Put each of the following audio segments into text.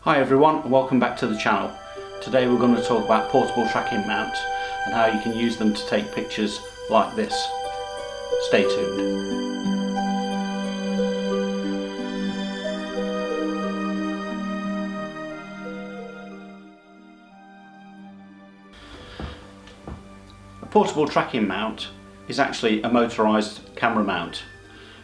Hi everyone and welcome back to the channel. Today we're going to talk about portable tracking mounts and how you can use them to take pictures like this. Stay tuned. A portable tracking mount is actually a motorised camera mount,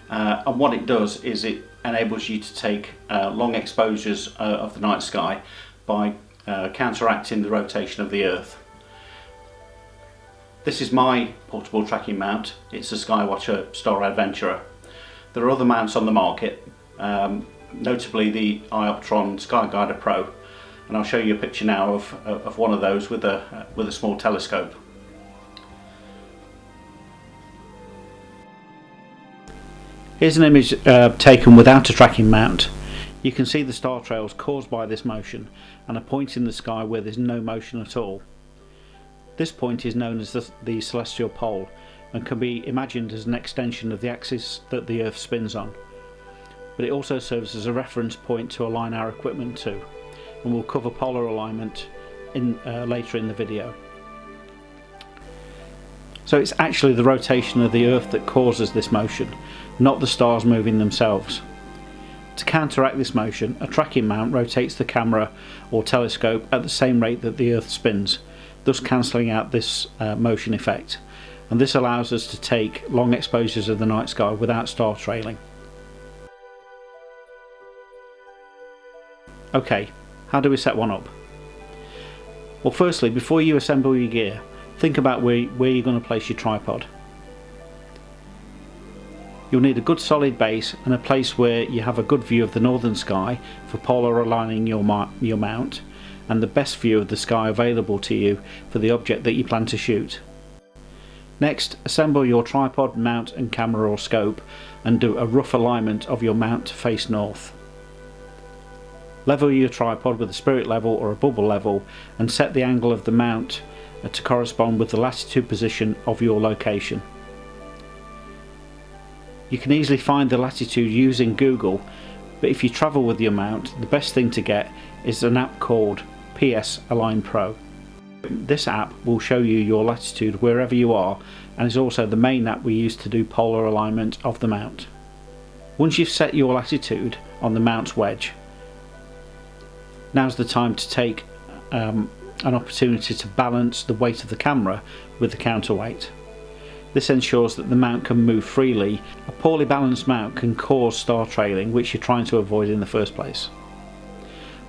and what it does is it enables you to take long exposures of the night sky by counteracting the rotation of the Earth. This is my portable tracking mount. It's a Skywatcher Star Adventurer. There are other mounts on the market, notably the Ioptron Skyguider Pro, and I'll show you a picture now of one of those with a small telescope. Here's an image taken without a tracking mount. You can see the star trails caused by this motion and a point in the sky where there's no motion at all. This point is known as the celestial pole and can be imagined as an extension of the axis that the Earth spins on. But it also serves as a reference point to align our equipment to, and we'll cover polar alignment later in the video. So it's actually the rotation of the Earth that causes this motion, not the stars moving themselves. To counteract this motion, a tracking mount rotates the camera or telescope at the same rate that the Earth spins, thus cancelling out this motion effect, and this allows us to take long exposures of the night sky without star trailing. Okay, how do we set one up? Well, firstly, before you assemble your gear, think about where you're going to place your tripod. You'll need a good solid base and a place where you have a good view of the northern sky for polar aligning your mount, and the best view of the sky available to you for the object that you plan to shoot. Next, assemble your tripod, mount and camera or scope and do a rough alignment of your mount to face north. Level your tripod with a spirit level or a bubble level and set the angle of the mount to correspond with the latitude position of your location. You can easily find the latitude using Google, but if you travel with your mount, the best thing to get is an app called PS Align Pro. This app will show you your latitude wherever you are, and is also the main app we use to do polar alignment of the mount. Once you've set your latitude on the mount's wedge, now's the time to take an opportunity to balance the weight of the camera with the counterweight. This ensures that the mount can move freely. A poorly balanced mount can cause star trailing, which you're trying to avoid in the first place.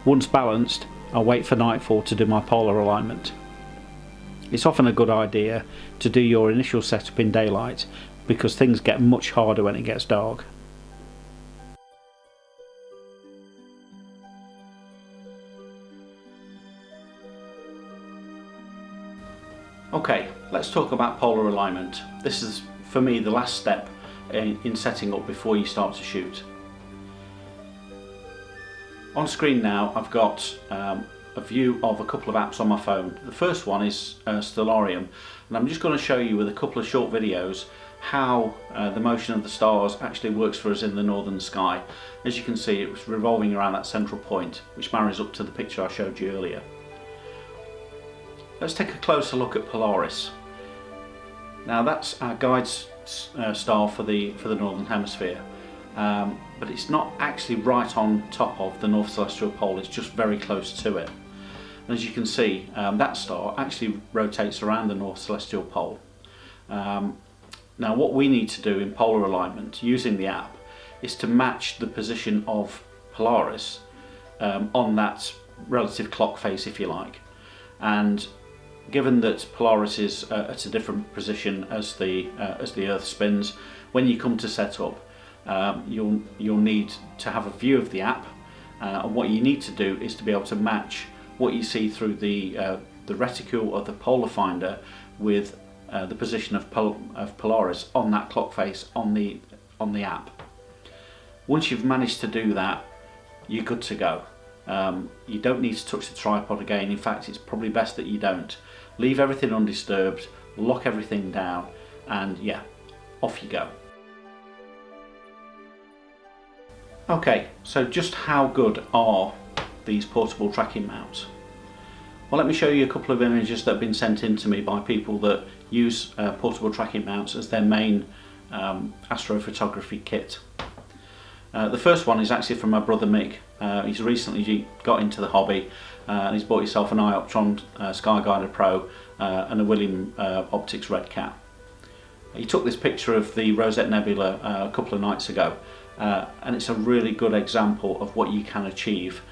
Once balanced, I'll wait for nightfall to do my polar alignment. It's often a good idea to do your initial setup in daylight because things get much harder when it gets dark. Okay, let's talk about polar alignment. This is, for me, the last step in setting up before you start to shoot. On screen now I've got a view of a couple of apps on my phone. The first one is Stellarium, and I'm just going to show you with a couple of short videos how the motion of the stars actually works for us in the northern sky. As you can see, it was revolving around that central point, which marries up to the picture I showed you earlier. Let's take a closer look at Polaris. Now that's our guide star for the northern hemisphere, but it's not actually right on top of the North Celestial Pole, it's just very close to it. And as you can see, that star actually rotates around the North Celestial Pole. Now what we need to do in polar alignment using the app is to match the position of Polaris on that relative clock face, if you like. And given that Polaris is at a different position as the Earth spins, when you come to set up, you'll need to have a view of the app, and what you need to do is to be able to match what you see through the reticule of the polar finder with the position of Polaris on that clock face on the app. Once you've managed to do that, you're good to go. You don't need to touch the tripod again. In fact, it's probably best that you don't. Leave everything undisturbed, lock everything down, and yeah, off you go. Okay, so just how good are these portable tracking mounts? Well, let me show you a couple of images that have been sent in to me by people that use portable tracking mounts as their main astrophotography kit. The first one is actually from my brother Mick. He's recently got into the hobby and he's bought himself an Ioptron Skyguider Pro and a William Optics Red Cat. He took this picture of the Rosette Nebula a couple of nights ago, and it's a really good example of what you can achieve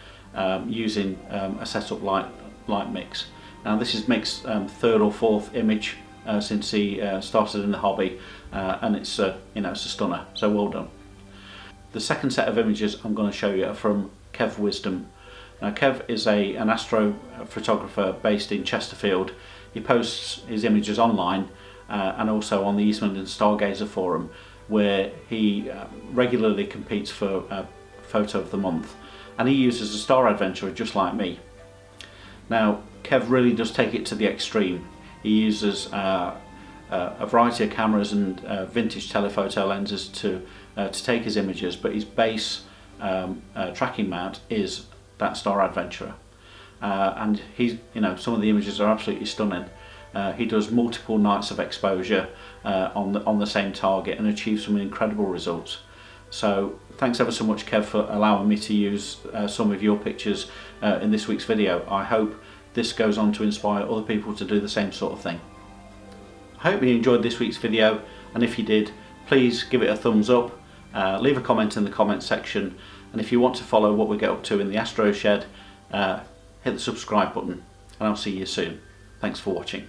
using a setup like Mick's. Now this is Mick's third or fourth image since he started in the hobby, and it's it's a stunner. So well done. The second set of images I'm going to show you are from Kev Wisdom. Now Kev is an astrophotographer based in Chesterfield. He posts his images online and also on the East Midlands Stargazer forum, where he regularly competes for Photo of the Month, and he uses a star adventurer just like me. Now Kev really does take it to the extreme. He uses a variety of cameras and vintage telephoto lenses to take his images, but his base tracking mount is that star adventurer, and he's some of the images are absolutely stunning. He does multiple nights of exposure on the same target and achieves some incredible results. So thanks ever so much, Kev, for allowing me to use some of your pictures in this week's video. I hope this goes on to inspire other people to do the same sort of thing. I hope you enjoyed this week's video, and if you did, please give it a thumbs up, leave a comment in the comment section, and if you want to follow what we get up to in the Astro Shed, hit the subscribe button, and I'll see you soon. Thanks for watching.